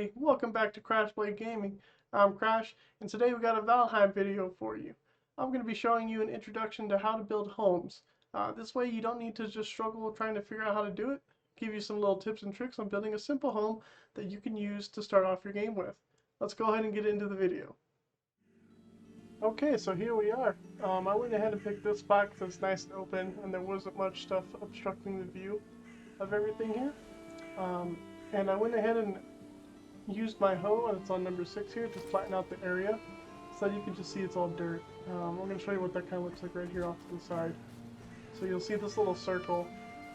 everybody, welcome back to Crash Play Gaming. I'm Crash, and today we got a Valheim video for you. I'm going to be showing you an introduction to how to build homes. This way you don't need to just struggle trying to figure out how to do it. Give you some little tips and tricks on building a simple home that you can use to start off your game with. Let's go ahead and get into the video. Okay, so here we are. I went ahead and picked this spot because it's nice and open and there wasn't much stuff obstructing the view of everything here. And I went ahead and used my hoe, and it's on number 6 here, to flatten out the area so that you can just see it's all dirt. I'm going to show you what that kind of looks like right here off to the side. So you'll see this little circle.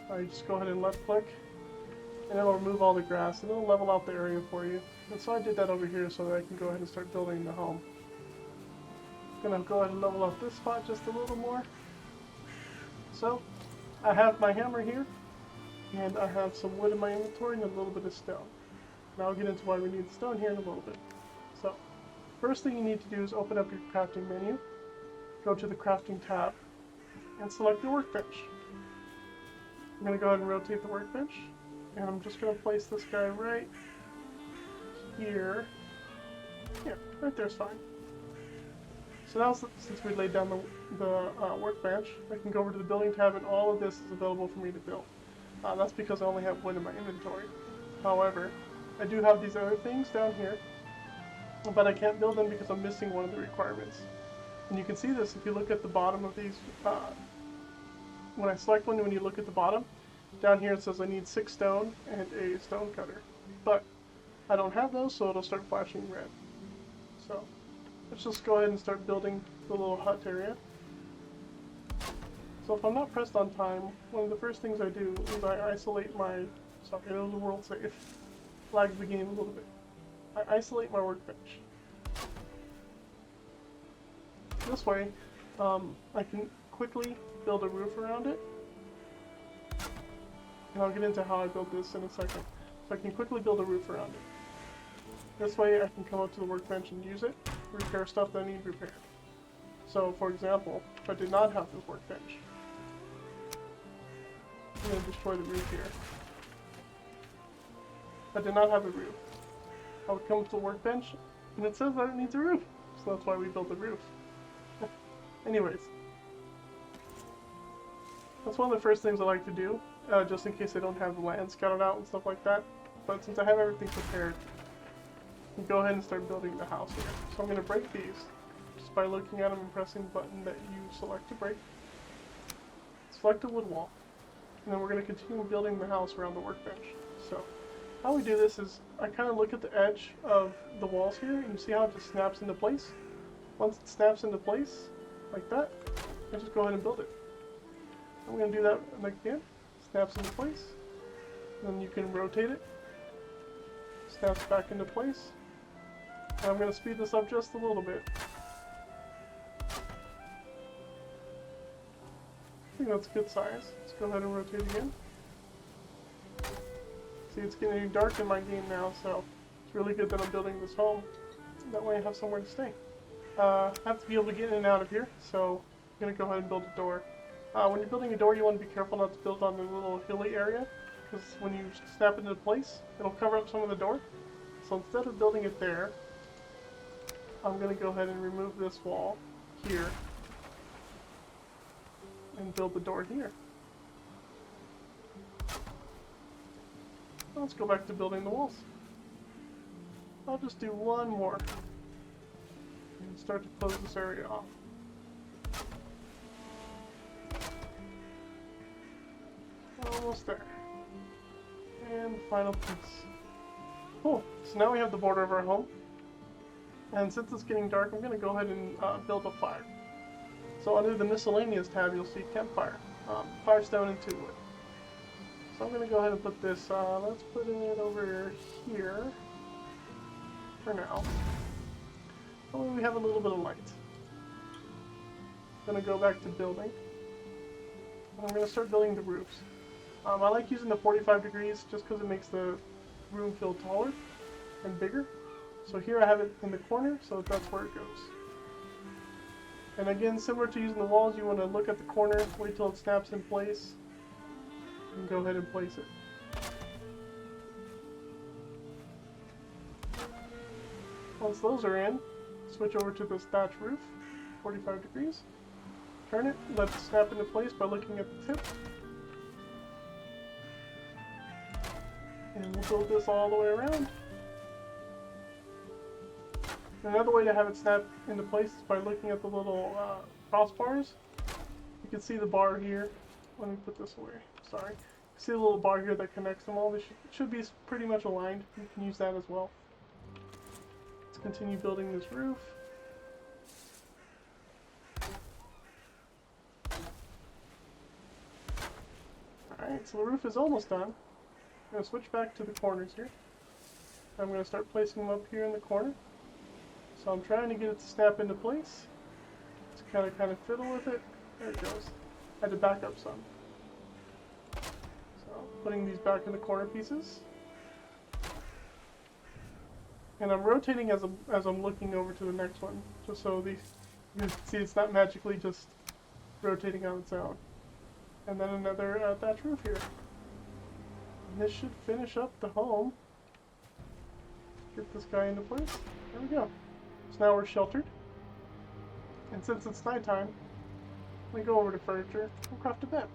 You just go ahead and left click and it'll remove all the grass and it'll level out the area for you. And so I did that over here so that I can go ahead and start building the home. I'm going to go ahead and level out this spot just a little more. So I have my hammer here and I have some wood in my inventory and a little bit of stone. Now I'll get into why we need the stone here in a little bit. So, first thing you need to do is open up your crafting menu, go to the crafting tab, and select your workbench. I'm going to go ahead and rotate the workbench, and I'm just going to place this guy right here. Yeah, right there's fine. So now since we laid down the workbench, I can go over to the building tab, and all of this is available for me to build. That's because I only have wood in my inventory. However, I do have these other things down here, but I can't build them because I'm missing one of the requirements. And you can see this if you look at the bottom of these. When I select one, when you look at the bottom, down here it says I need 6 stone and a stone cutter. But I don't have those, so it'll start flashing red. So let's just go ahead and start building the little hut area. So if I'm not pressed on time, one of the first things I do is I isolate my... Sorry, it was a world save. Lags the game a little bit. I isolate my workbench. This way, I can quickly build a roof around it. And I'll get into how I built this in a second. So I can quickly build a roof around it. This way I can come up to the workbench and use it, repair stuff that I need repaired. So for example, if I did not have this workbench, I'm going to destroy the roof here. I did not have a roof. I would come to the workbench, and it says that it needs a roof. So that's why we built the roof. Anyways. That's one of the first things I like to do, just in case I don't have land scouted out and stuff like that. But since I have everything prepared, I can go ahead and start building the house here. So I'm going to break these, just by looking at them and pressing the button that you select to break. Select a wood wall. And then we're going to continue building the house around the workbench. So how we do this is, I kind of look at the edge of the walls here, and you see how it just snaps into place? Once it snaps into place, like that, I just go ahead and build it. I'm going to do that again. Snaps into place. Then you can rotate it. Snaps back into place. And I'm going to speed this up just a little bit. I think that's a good size. Let's go ahead and rotate again. See, it's getting dark in my game now, so it's really good that I'm building this home. That way I have somewhere to stay. I have to be able to get in and out of here, so I'm going to go ahead and build a door. When you're building a door, you want to be careful not to build on the little hilly area, because when you snap it into place, it'll cover up some of the door. So instead of building it there, I'm going to go ahead and remove this wall here and build the door here. Let's go back to building the walls. I'll just do one more and start to close this area off. Almost there. And the final piece. Cool. So now we have the border of our home. And since it's getting dark, I'm going to go ahead and build a fire. So under the miscellaneous tab, you'll see campfire. 5 stone and 2 wood. So I'm going to go ahead and put this, let's put it over here for now. That way we have a little bit of light. I'm going to go back to building. And I'm going to start building the roofs. I like using the 45 degrees just because it makes the room feel taller and bigger. So here I have it in the corner, so that's where it goes. And again, similar to using the walls, you want to look at the corner, wait till it snaps in place, and go ahead and place it. Once those are in, switch over to this thatch roof, 45 degrees. Turn it, let it snap into place by looking at the tip. And we'll build this all the way around. Another way to have it snap into place is by looking at the little crossbars. You can see the bar here. Let me put this away. Sorry. You can see the little bar here that connects them all. They should be pretty much aligned. You can use that as well. Let's continue building this roof. Alright, so the roof is almost done. I'm going to switch back to the corners here. I'm going to start placing them up here in the corner. So I'm trying to get it to snap into place. Just kind of fiddle with it. There it goes. I had to back up some. So putting these back in the corner pieces. And I'm rotating as I'm looking over to the next one, just so you can see it's not magically just rotating on its own. And then another thatch roof here. And this should finish up the home. Get this guy into place. There we go. So now we're sheltered. And since it's nighttime, we go over to furniture and craft a bed.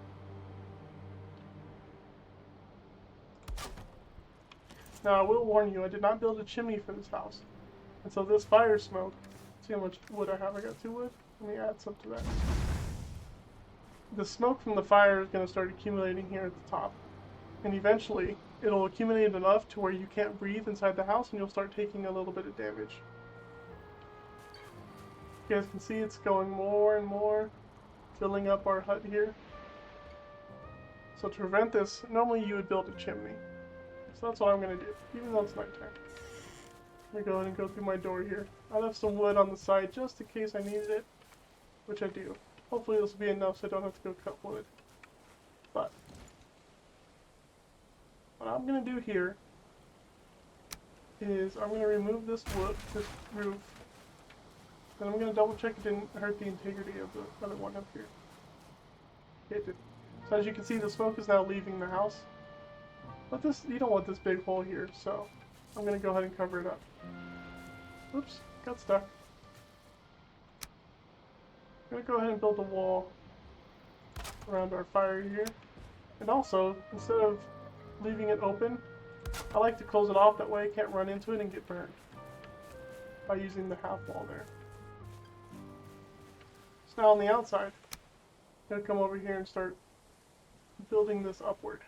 Now I will warn you, I did not build a chimney for this house. And so this fire smoke, see how much wood I have? I got 2 wood. Let me add some to that. The smoke from the fire is going to start accumulating here at the top. And eventually, it'll accumulate enough to where you can't breathe inside the house and you'll start taking a little bit of damage. You guys can see it's going more and more, filling up our hut here. So to prevent this, normally you would build a chimney. So that's what I'm going to do, even though it's nighttime. I'm going to go ahead and go through my door here. I left some wood on the side just in case I needed it, which I do. Hopefully this will be enough so I don't have to go cut wood. But what I'm going to do here is I'm going to remove this roof. Then I'm going to double check it didn't hurt the integrity of the other one up here. It did. So as you can see, the smoke is now leaving the house. But this, you don't want this big hole here, so I'm going to go ahead and cover it up. Oops, got stuck. I'm going to go ahead and build a wall around our fire here. And also, instead of leaving it open, I like to close it off, that way I can't run into it and get burned by using the half wall there. So now on the outside, I'm going to come over here and start building this upward.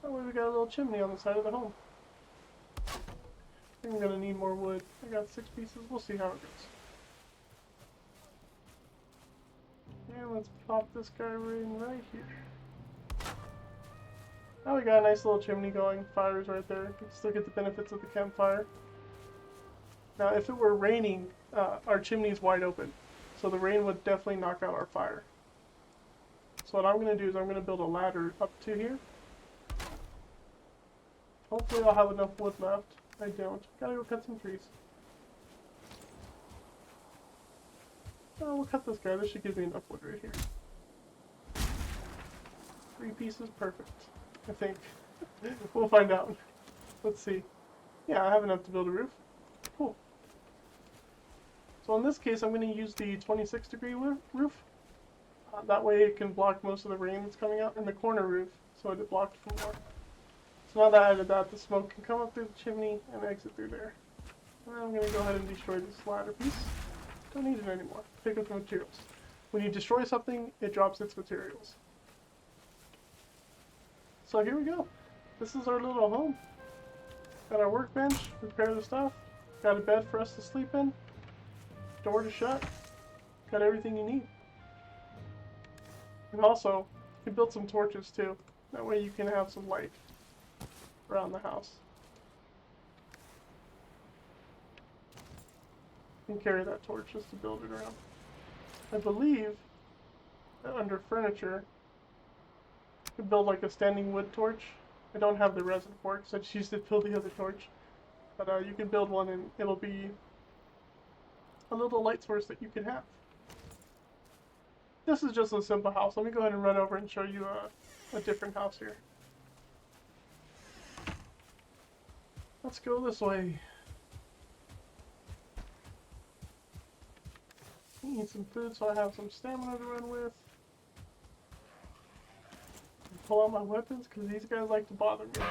That way we got a little chimney on the side of the home. I think I'm going to need more wood. I got 6 pieces. We'll see how it goes. And let's pop this guy right here. Now we got a nice little chimney going. Fire's right there. You can still get the benefits of the campfire. Now if it were raining, our chimney's wide open. So the rain would definitely knock out our fire. So what I'm going to do is I'm going to build a ladder up to here. Hopefully I'll have enough wood left. I don't. Gotta go cut some trees. Oh, we'll cut this guy. This should give me enough wood right here. 3 pieces, perfect. I think. We'll find out. Let's see. Yeah, I have enough to build a roof. Cool. So in this case, I'm going to use the 26-degree roof. That way it can block most of the rain that's coming out, and the corner roof, so it blocked from more. So now that I added that, the smoke can come up through the chimney and exit through there. And then I'm going to go ahead and destroy this ladder piece. Don't need it anymore. Pick up the materials. When you destroy something, it drops its materials. So here we go. This is our little home. Got our workbench, repair the stuff. Got a bed for us to sleep in. Door to shut. Got everything you need. And also, you can build some torches too. That way you can have some light around the house. You can carry that torch just to build it around. I believe that under furniture, you can build like a standing wood torch. I don't have the resin for it because I just used it to build the other torch. But you can build one and it'll be a little light source that you can have. This is just a simple house. Let me go ahead and run over and show you a different house here. Let's go this way. Eat some food so I have some stamina to run with. Pull out my weapons because these guys like to bother me.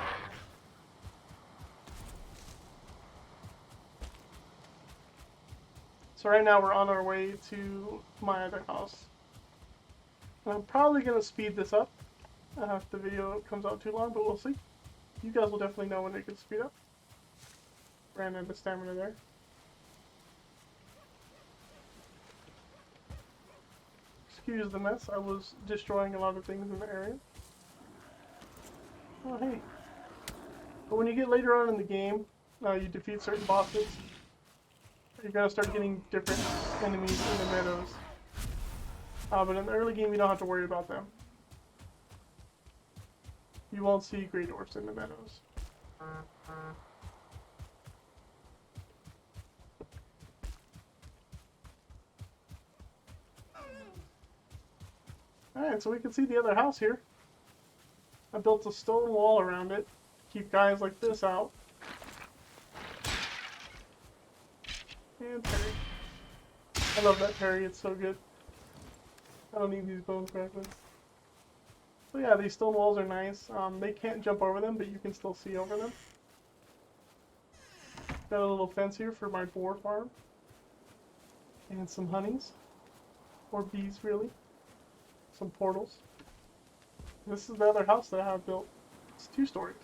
So right now we're on our way to my other house. And I'm probably going to speed this up if the video comes out too long, but we'll see. You guys will definitely know when it gets speed up. Ran out of stamina there. Excuse the mess, I was destroying a lot of things in the area. Oh hey. But when you get later on in the game, you defeat certain bosses, you're going to start getting different enemies in the meadows. But in the early game you don't have to worry about them. You won't see Grey Dwarfs in the meadows. Alright, so we can see the other house here. I built a stone wall around it. Keep guys like this out. And Terry. I love that Terry, it's so good. I don't need these bone fragments. So yeah, these stone walls are nice. They can't jump over them, but you can still see over them. Got a little fence here for my boar farm. And some honeys. Or bees, really. Some portals. This is the other house that I have built. It's 2 stories.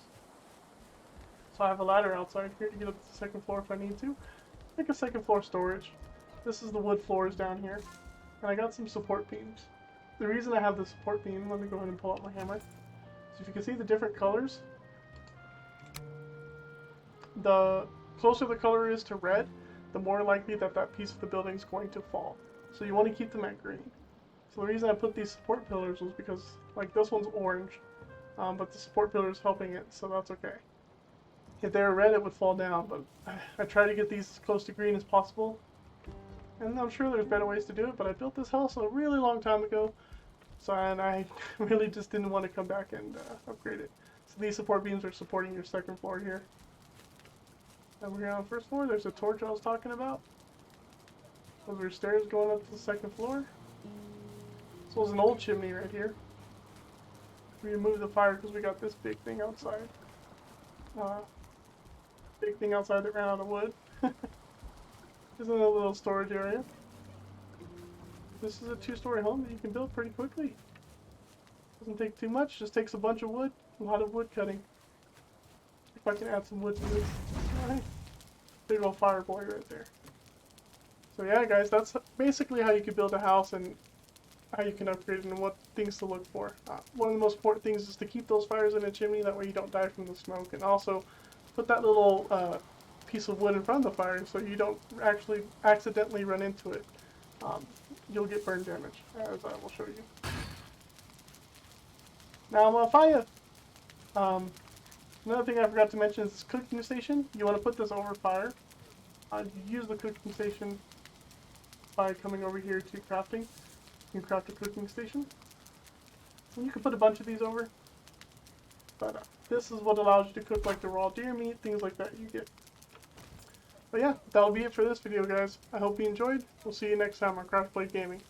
So I have a ladder outside here to get up to the 2nd floor if I need to. Like a 2nd floor storage. This is the wood floors down here. And I got some support beams. The reason I have the support beam, let me go ahead and pull out my hammer. So if you can see the different colors, the closer the color is to red, the more likely that that piece of the building is going to fall. So you want to keep them at green. So the reason I put these support pillars was because, like, this one's orange, but the support pillar is helping it, so that's okay. If they were red, it would fall down, but I try to get these as close to green as possible. And I'm sure there's better ways to do it, but I built this house a really long time ago, so and I really just didn't want to come back and upgrade it. So these support beams are supporting your 2nd floor here. Over here on the 1st floor, there's a torch I was talking about. Those are stairs going up to the 2nd floor. This was an old chimney right here. We removed the fire because we got this big thing outside. Big thing outside that ran out of wood. This is a little storage area. This is a 2-story home that you can build pretty quickly. Doesn't take too much, just takes a bunch of wood, a lot of wood cutting. If I can add some wood to this. Alright. Big old fire boy right there. So yeah guys, that's basically how you can build a house and how you can upgrade it and what things to look for. One of the most important things is to keep those fires in a chimney, that way you don't die from the smoke, and also put that little piece of wood in front of the fire so you don't actually accidentally run into it. You'll get burn damage, as I will show you. Now I'm on fire! Another thing I forgot to mention is this cooking station. You want to put this over fire. You use the cooking station by coming over here to crafting. You can craft a cooking station. And you can put a bunch of these over. But this is what allows you to cook like the raw deer meat, things like that you get. But yeah, that'll be it for this video guys. I hope you enjoyed. We'll see you next time on Crossplay Gaming.